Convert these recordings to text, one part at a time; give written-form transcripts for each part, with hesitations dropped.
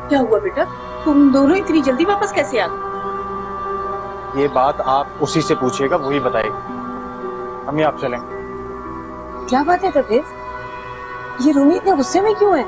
क्या हुआ बेटा, तुम दोनों इतनी जल्दी वापस कैसे आ गए? ये बात आप उसी से पूछिएगा, वही बताएगी। अम्मी आप चलें। क्या बात है तबरेज, ये रूमी इतने गुस्से में क्यों है?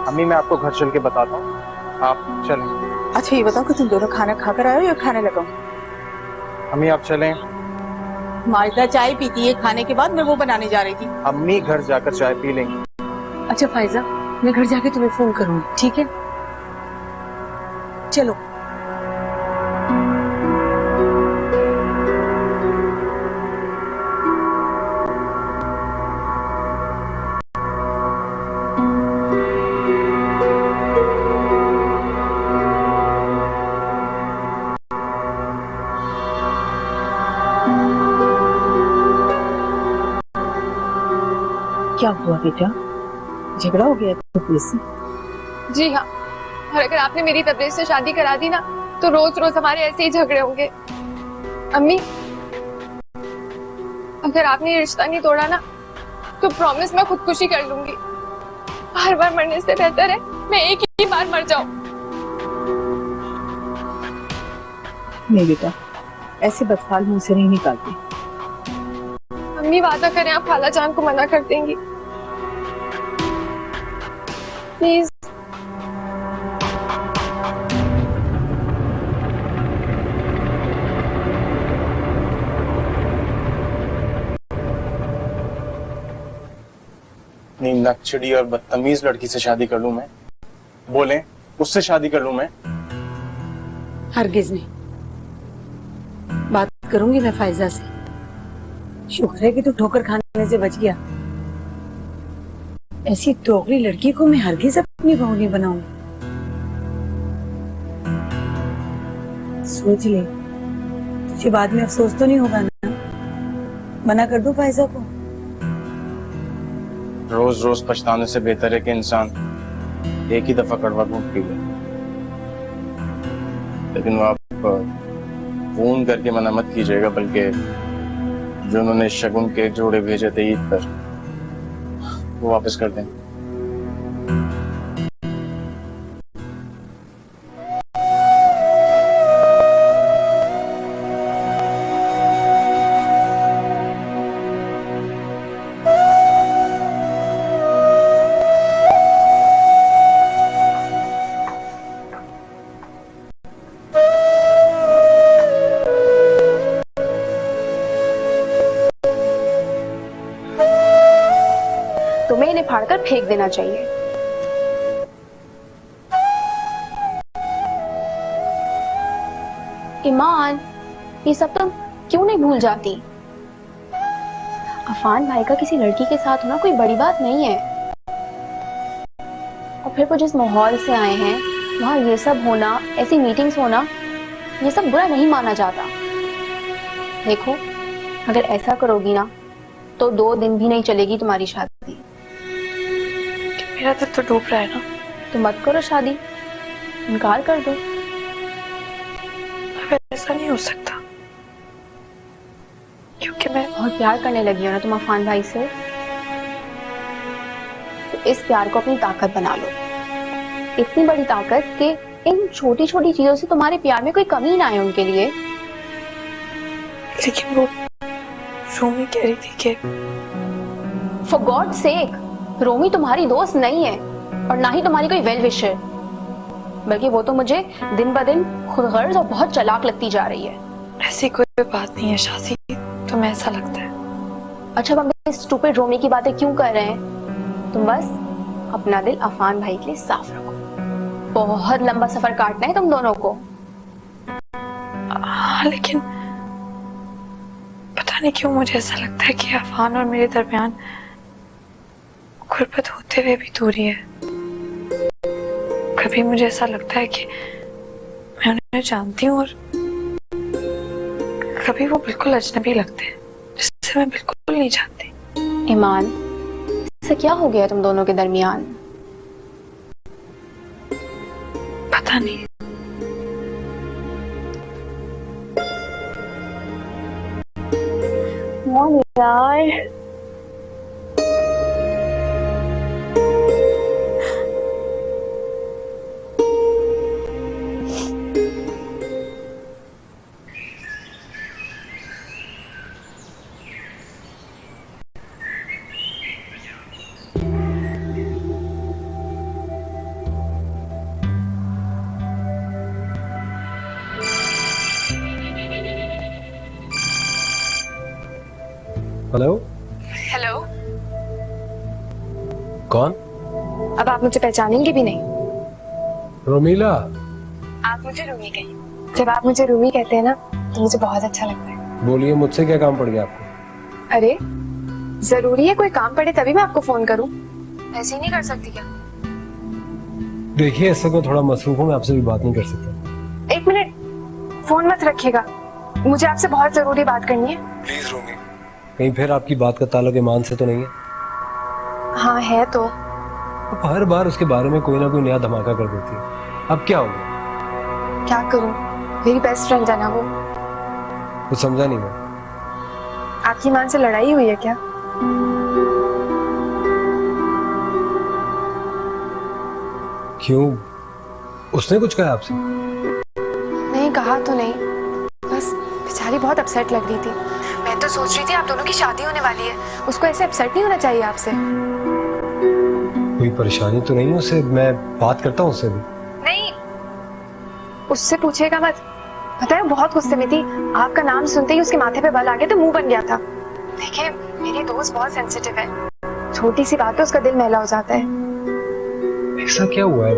अम्मी मैं आपको घर चल के बताता हूँ, आप चलें। अच्छा ये बताओ कि तुम दोनों खाना खाकर आए हो या खाने लगाओ? अम्मी आप चलें। माजदा चाय पीती है, खाने के बाद मैं वो बनाने जा रही थी। अम्मी घर जाकर चाय पी लेंगी। अच्छा फायजा, मैं घर जाके तुम्हें फोन करूंगी, ठीक है? चलो। क्या हुआ बेटा, झगड़ा हो गया तबरेज से? जी हाँ, और अगर आपने मेरी तबरेज से शादी करा दी ना तो रोज रोज हमारे ऐसे ही झगड़े होंगे। अम्मी, अगर आपने ये रिश्ता नहीं तोड़ा ना तो प्रॉमिस मैं खुदकुशी कर लूंगी। बार बार मरने से बेहतर है मैं एक ही बार मर जाऊं। नहीं बेटा, ऐसे बदहाल मुंह से नहीं निकालती। अम्मी वादा करें आप खाला जान को मना कर देंगी प्लीज। इतनी नकचड़ी और बदतमीज लड़की से शादी कर लूं मैं? बोलें, उससे शादी कर लूं मैं? हरगिज नहीं। बात करूंगी मैं फायजा से। शुक्र है कि तू ठोकर खाने से बच गया। ऐसी दोगली लड़की को मैं हरगिज अपनी बहू नहीं बनाऊंगी। सोच ले, तुझे बाद में अफसोस तो नहीं होगा ना? मना कर दो फायजा को। रोज रोज पछताने से बेहतर है कि इंसान एक ही दफा कड़वा घूंट पी ले। लेकिन वो आप फोन करके मना मत कीजिएगा, बल्कि जो उन्होंने शगुन के जोड़े भेजे थे ईद पर वो वापस कर दें। तुम्हें इन्हें फाड़कर फेंक देना चाहिए। ईमान, ये सब तुम क्यों नहीं भूल जाती? अफान भाई का किसी लड़की के साथ होना कोई बड़ी बात नहीं है। और फिर वो जिस माहौल से आए हैं वहां ये सब होना, ऐसी मीटिंग्स होना, ये सब बुरा नहीं माना जाता। देखो, अगर ऐसा करोगी ना तो 2 दिन भी नहीं चलेगी तुम्हारी शादी। मेरा दिल तो डूब रहा है ना। तो मत करो शादी, इनकार कर दो। अब ऐसा नहीं हो सकता, क्योंकि मैं बहुत प्यार करने लगी हो ना तुम अफान भाई से, तो इस प्यार को अपनी ताकत बना लो। इतनी बड़ी ताकत कि इन छोटी छोटी चीजों से तुम्हारे प्यार में कोई कमी ना आए उनके लिए। लेकिन वो रोमी कह रही थी कि फॉर गॉड सेक, रोमी तुम्हारी दोस्त नहीं है और ना ही तुम्हारी कोई वेल विशर, बल्कि वो तो मुझे दिन ब दिन खुदगर्ज और बहुत चालाक लगती जा रही है। ऐसी कोई बात नहीं है शाजी, तुम्हें ऐसा लगता है? अच्छा, हम इस स्टूपिड रोमी की बातें क्यों कर रहे हैं? तुम बस अपना दिल अफान भाई के लिए साफ रखो। बहुत लंबा सफर काटना है तुम दोनों को। हाँ, लेकिन पता नहीं क्यों मुझे ऐसा लगता है कि अफान और मेरे दरमियान गुर्बत होते हुए भी दूरी है। कभी मुझे ऐसा लगता है कि मैं उन्हें जानती हूँ और कभी वो बिल्कुल अजनबी लगते हैं जिससे मैं बिल्कुल नहीं जानती। ईमान, इससे क्या हो गया तुम दोनों के दरमियान? पता नहीं। यार हेलो। हेलो। कौन? अब आप मुझे पहचानेंगे भी नहीं। रोमीला। आप मुझे रूमी कहिए। जब आप मुझे रूमी कहते हैं ना तो मुझे बहुत अच्छा लगता है। बोलिए, मुझसे क्या काम पड़ गया आपको? अरे जरूरी है कोई काम पड़े तभी मैं आपको फोन करूं? ऐसे ही नहीं कर सकती क्या? देखिए, ऐसे को थोड़ा मसरूफ हूँ, मैं आपसे भी बात नहीं कर सकता। 1 मिनट, फोन मत रखिएगा, मुझे आपसे बहुत जरूरी बात करनी है। प्लीज रोमी। कहीं फिर आपकी बात का ताल्लुक ईमान से तो नहीं है? हाँ है तो। आप हर बार उसके बारे में कोई ना कोई नया धमाका कर देती है। अब क्या हो गया? क्या करूं, मेरी बेस्ट फ्रेंड है ना वो। कुछ समझा नहीं मैं। आपकी ईमान से लड़ाई हुई है क्या? क्यों? उसने कुछ कहा आपसे? नहीं कहा तो नहीं, बस बेचारी बहुत अपसेट लग रही थी। मैं तो सोच रही थी आप दोनों की शादी होने वाली है, उसको ऐसे अपसेट नहीं होना चाहिए आपसे। कोई परेशानी तो नहीं है उसे? मैं बात करता हूँ उससे भी। नहीं, उससे पूछेगा मत। पता है वो बहुत गुस्से में थी, आपका नाम सुनते ही उसके माथे पे बल आ गया तो मुंह बन गया था। देखिए मेरी दोस्त बहुत सेंसिटिव है, छोटी सी बात पे उसका दिल मैला हो जाता है। ऐसा क्या हुआ है?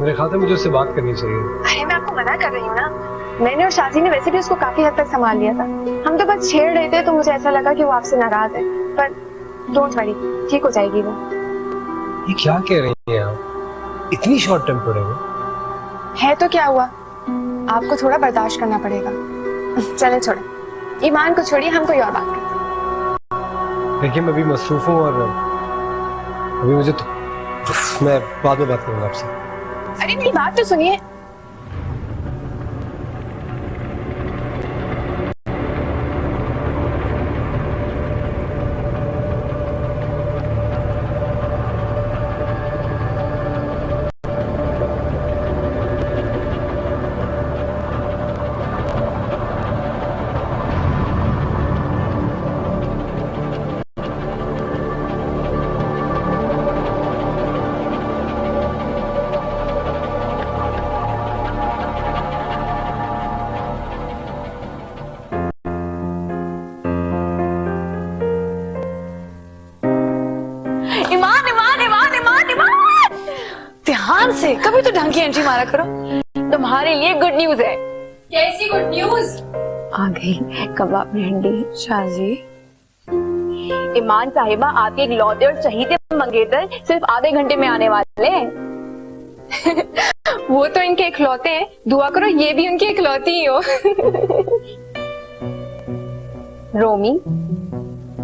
मेरे ख्याल से मुझे उससे बात करनी चाहिए। अरे मैं आपको मना कर रही हूँ ना, मैंने और शाजी ने वैसे भी उसको काफी हद तक संभाल लिया था। हम तो बस छेड़ रहे थे तो मुझे ऐसा लगा कि वो आपसे नाराज है, पर डोंट वरी, ठीक हो जाएगी वो। ये क्या कह रही हैं आप? इतनी शॉर्ट टेम्पर्ड है वो? है तो क्या हुआ, आपको थोड़ा बर्दाश्त करना पड़ेगा। चले छोड़े, ईमान को छोड़िए, हम कोई और बात करते हैं। देखिए मैं भी मसरूफ हूँ और अभी मुझे तो मैं बाद में बात करूंगा आपसे। अरे मेरी बात तो सुनिए। ईमान ईमान ईमान ईमान ईमान, ध्यान से, कभी तो ढंग की एंट्री मारा करो। तुम्हारे लिए गुड न्यूज है। कैसी गुड न्यूज? आ गई कबाब में हंडी। शाजी, ईमान साहिबा, आपके इकलौते और चहीते मंगेतर सिर्फ आधे घंटे में आने वाले हैं। वो तो इनके इकलौते हैं, दुआ करो ये भी उनकी इकलौती ही हो। रोमी,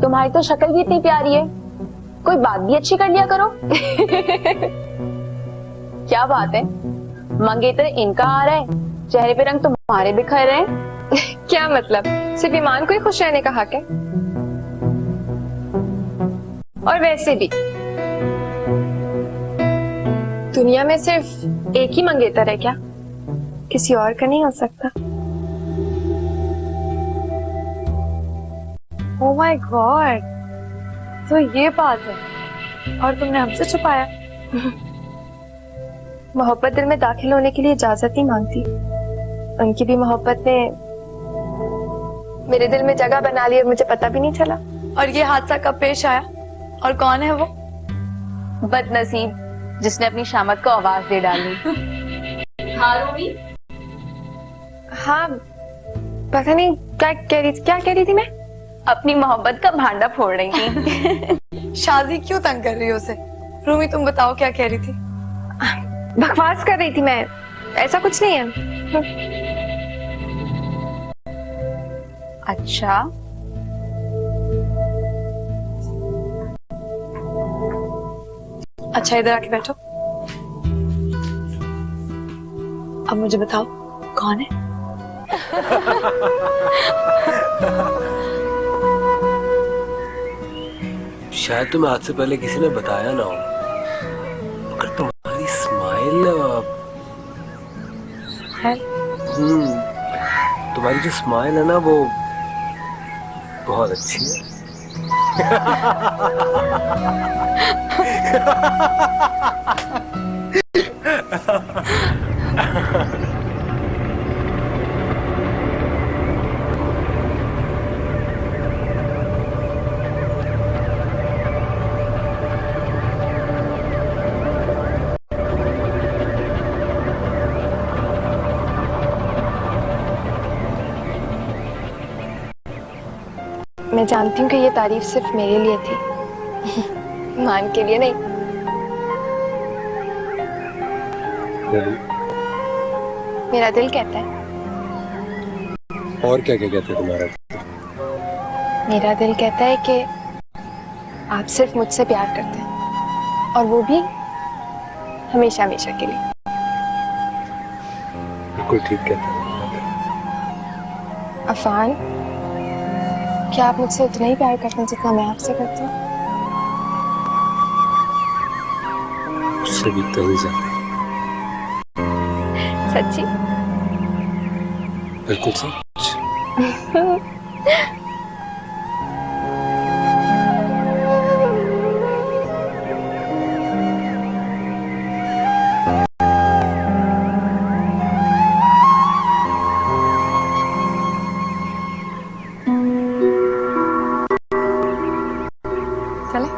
तुम्हारी तो शक्ल भी इतनी प्यारी है, कोई बात भी अच्छी कर लिया करो। क्या बात है, मंगेतर इनका आ रहा है, चेहरे पे रंग तुम्हारे बिखर रहे हैं। क्या मतलब, सिर्फ ईमान को ही खुश रहने का हक है? और वैसे भी दुनिया में सिर्फ एक ही मंगेतर है क्या? किसी और का नहीं हो सकता? ओह माय गॉड, तो ये बात है और तुमने हमसे छुपाया। मोहब्बत दिल में दाखिल होने के लिए इजाजत नहीं मांगती, उनकी भी मोहब्बत ने मेरे दिल में जगह बना ली और मुझे पता भी नहीं चला। और ये हादसा कब पेश आया और कौन है वो? बदनसीब जिसने अपनी शामत को आवाज दे डाली। हाँ रूमी? हाँ, पता नहीं क्या कह रही थी मैं? अपनी मोहब्बत का भांडा फोड़ रही थी। शाजी क्यों तंग कर रही हो उसे? रूमी तुम बताओ क्या कह रही थी? बकवास कर रही थी मैं, ऐसा कुछ नहीं है। अच्छा, अच्छा इधर आके बैठो। अब मुझे बताओ कौन है? शायद तुम्हें आज से पहले किसी ने बताया ना हो, मगर तुम्हारी स्माइल तुम्हारी जो स्माइल है ना वो बहुत अच्छी है। मैं जानती हूँ कि ये तारीफ सिर्फ मेरे लिए थी, मान के लिए नहीं। मेरा दिल कहता है। और क्या क्या कहते हैं तुम्हारा? मेरा दिल कहता है कि आप सिर्फ मुझसे प्यार करते हैं, और वो भी हमेशा हमेशा के लिए। बिल्कुल ठीक कहते हैं। अफान, क्या आप मुझसे उतना ही प्यार करते हैं जितना मैं आपसे करती हूँ? उससे भी कहीं ज्यादा। सच्ची? बिल्कुल सच। चले?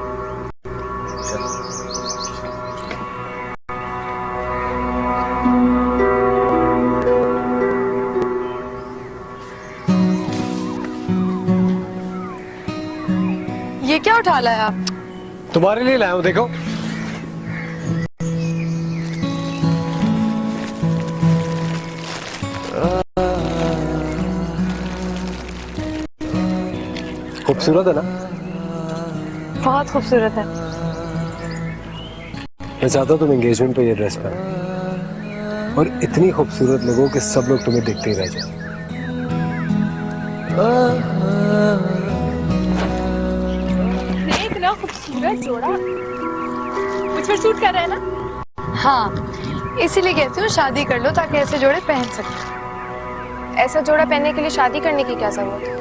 ये क्या उठा लाया आप? तुम्हारे लिए लाया हूं, देखो। खूबसूरत है ना? बहुत खूबसूरत है। मैं चाहता हूं तुम एंगेजमेंट पे ये ड्रेस पहनो, और इतनी खूबसूरत लगो कि सब लोग तुम्हें देखते ही रह जाए। इतना खूबसूरत जोड़ा मुझ पर सूट कर रहा है ना? हाँ, इसीलिए कहती हूँ शादी कर लो ताकि ऐसे जोड़े पहन सके। ऐसा जोड़ा पहनने के लिए शादी करने की क्या जरूरत है?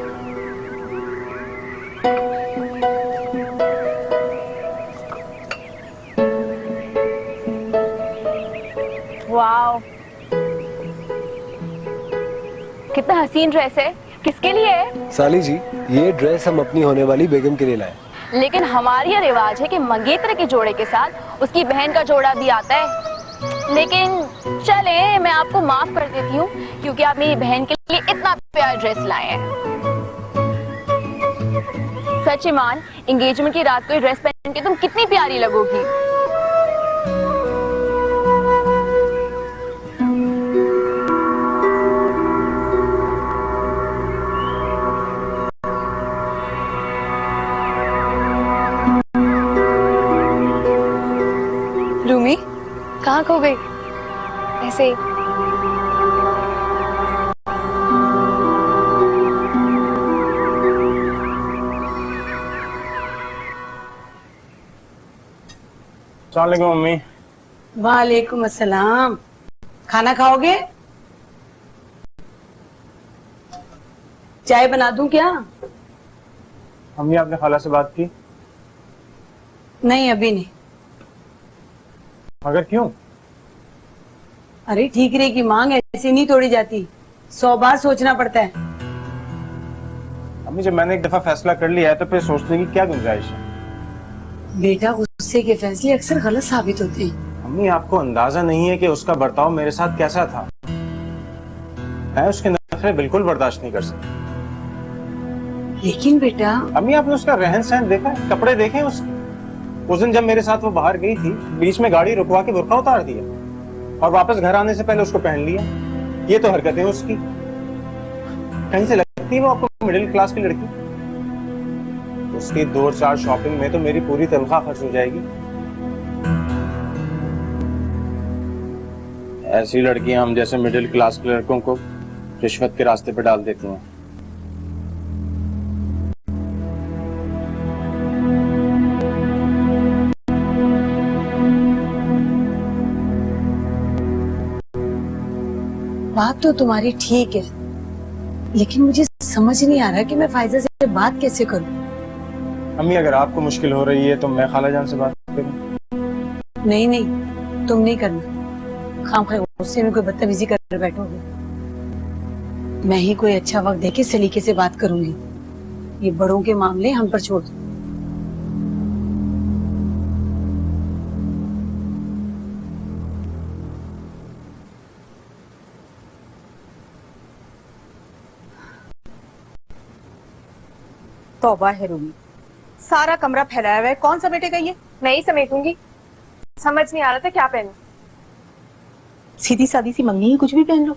वाओ, कितना हसीन ड्रेस है। किसके लिए है? साली जी, ये ड्रेस हम अपनी होने वाली बेगम के लिए लाए। लेकिन हमारी यह रिवाज है कि मंगेतर के जोड़े के साथ उसकी बहन का जोड़ा भी आता है। लेकिन चले, मैं आपको माफ कर देती हूँ क्योंकि आप मेरी बहन के लिए इतना प्यारा ड्रेस लाए हैं। सच ईमान, एंगेजमेंट की रात को ये ड्रेस पहन के तुम कितनी प्यारी लगोगी। रूमी, कहाँ खो गई? ऐसे ही। अस्सलाम वालेकुम मम्मी। वालेकुम अस्सलाम। खाना खाओगे? चाय बना दूं क्या? मम्मी, आपने खाला से बात की? नहीं, अभी नहीं। मगर क्यों? अरे ठीकरे की मांग ऐसे नहीं तोड़ी जाती, 100 बार सोचना पड़ता है। मम्मी, जब मैंने एक दफा फैसला कर लिया है तो फिर सोचने की क्या गुंजाइश है? बेटा, गुस्से के फैसले अक्सर गलत साबित होते हैं। मम्मी, आपको अंदाजा नहीं है कि उसका बर्ताव मेरे साथ कैसा था। मैं उसके नखरे बिल्कुल बर्दाश्त नहीं कर सकता। लेकिन बेटा, अम्मी, आपने उसका रहन सहन देखा है? कपड़े देखे हैं उसके? उस दिन जब मेरे साथ वो बाहर गई थी, बीच में गाड़ी रुकवा के बुर्का उतार दिया और वापस घर आने से पहले उसको पहन लिया। ये तो हरकतें उसकी। कहीं से लगती है वो आपको मिडिल क्लास की लड़की? उसकी 2-4 शॉपिंग में तो मेरी पूरी तनख्वाह खर्च हो जाएगी। ऐसी लड़कियां हम जैसे मिडिल क्लास के लड़कों को रिश्वत के रास्ते पर डाल देती हैं। बात तो तुम्हारी ठीक है, लेकिन मुझे समझ नहीं आ रहा कि मैं फायजा से बात कैसे करूं। अम्मी, अगर आपको मुश्किल हो रही है तो मैं खाला जान से बात करूं? नहीं नहीं, तुम नहीं करना। खामखा गुस्से में कोई बदतमीजी कर बैठोगे। मैं ही कोई अच्छा वक्त देके सलीके से बात करूंगी। ये बड़ों के मामले हम पर छोड़ दो। तौबा है रूमी, सारा कमरा फैलाया हुआ है, कौन समेटेगा ये? मैं ही समेटूंगी। समझ नहीं आ रहा था क्या पहनूं। सीधी सादी सी मंगनी है, कुछ भी पहन लो।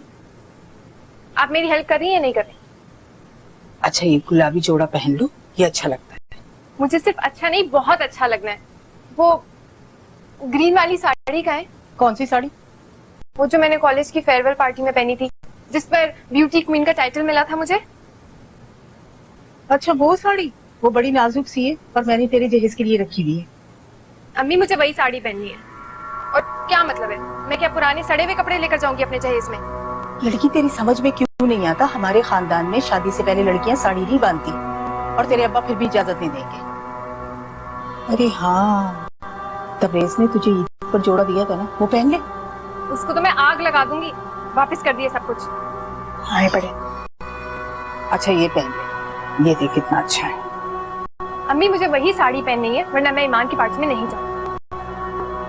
आप मेरी हेल्प कर रही हैं या नहीं कर रही? अच्छा ये गुलाबी जोड़ा पहन लो, ये अच्छा लगता है। मुझे सिर्फ अच्छा नहीं, बहुत अच्छा लगना है। वो ग्रीन वाली साड़ी का है? कौन सी साड़ी? वो जो मैंने कॉलेज की फेयरवेल पार्टी में पहनी थी, जिस पर ब्यूटी क्वीन का टाइटल मिला था मुझे। अच्छा वो साड़ी, वो बड़ी नाजुक सी है और मैंने तेरे जहेज के लिए रखी हुई है। अम्मी मुझे वही साड़ी पहननी है। और क्या मतलब है, मैं क्या पुराने सड़े हुए कपड़े लेकर जाऊंगी अपने जहेज में? लड़की तेरी समझ में क्यों नहीं आता? हमारे खानदान में शादी से पहले लड़कियां साड़ी नहीं बांधती और तेरे अब्बा फिर भी इजाजत नहीं देंगे। अरे हाँ, तबरेज ने तुझे ईद पर जोड़ा दिया था ना, वो पहन ले। उसको तो मैं आग लगा दूंगी। वापस कर दिए सब कुछ। आए पड़े। अच्छा ये पहन ले, ये देख कितना अच्छा है। अम्मी मुझे वही साड़ी पहननी है, वरना मैं ईमान की पार्टी में नहीं जाऊंगी।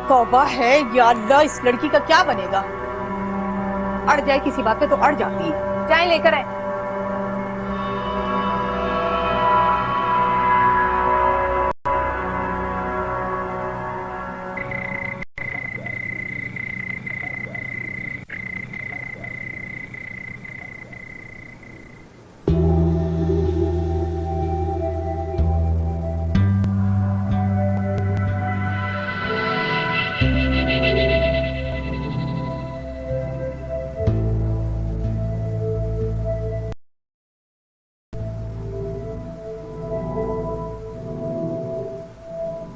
तौबा है या अल्लाह, इस लड़की का क्या बनेगा? अड़ जाए किसी बात पे तो अड़ जाती है। जाए लेकर आए।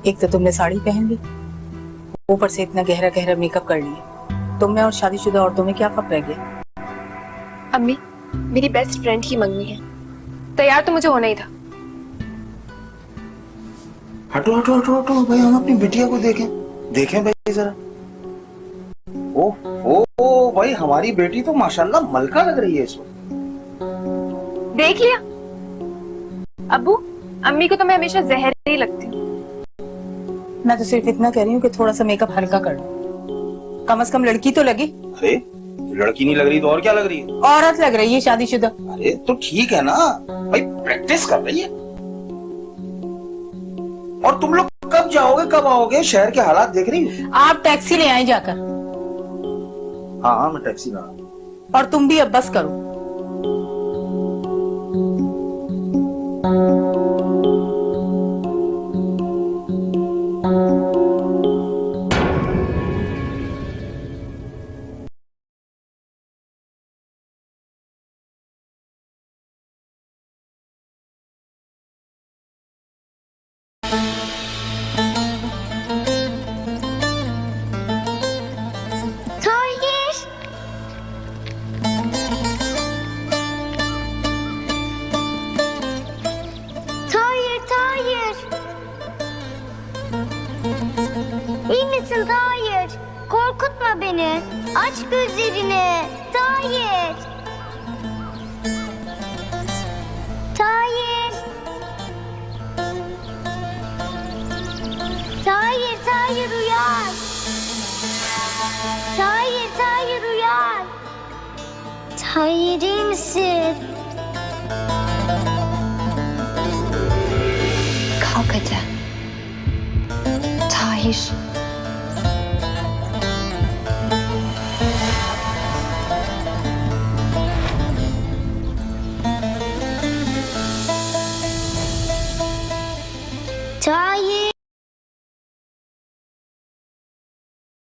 एक तो तुमने साड़ी पहन ली, ऊपर से इतना गहरा गहरा मेकअप कर लिया। तुम में और शादीशुदा औरतों में क्या फर्क रह गया? अम्मी मेरी बेस्ट फ्रेंड की मंगनी है, तैयार तो मुझे होना ही था। हटो हटो हटो हटो भाई, हम अपनी बिटिया को देखें। देखें भाई जरा। ओ भाई, हमारी बेटी तो माशाल्लाह मलका लग रही है इस वक्त। देख लिया अब्बू, अम्मी को तो मैं हमेशा जहर ही लगती हूँ। मैं तो सिर्फ इतना कह रही हूँ कि थोड़ा सा मेकअप हल्का कर लो, कम से कम लड़की तो लगी। अरे लड़की नहीं लग रही तो और क्या लग रही है? औरत लग रही है, शादीशुदा। अरे तो ठीक है ना भाई, प्रैक्टिस कर रही है। और तुम लोग कब जाओगे, कब आओगे? शहर के हालात देख रही हो। आप टैक्सी ले आए जाकर। हाँ हाँ, मैं टैक्सी ला रहा हूँ। और तुम भी अब बस करो। İyi misin Tahir? Korkutma beni. Aç gözlerini. Tahir. Tahir. Tahir, Tahir uyan. Tahir, Tahir uyan. Tahir iyi misin? Kalk hadi. Tahir.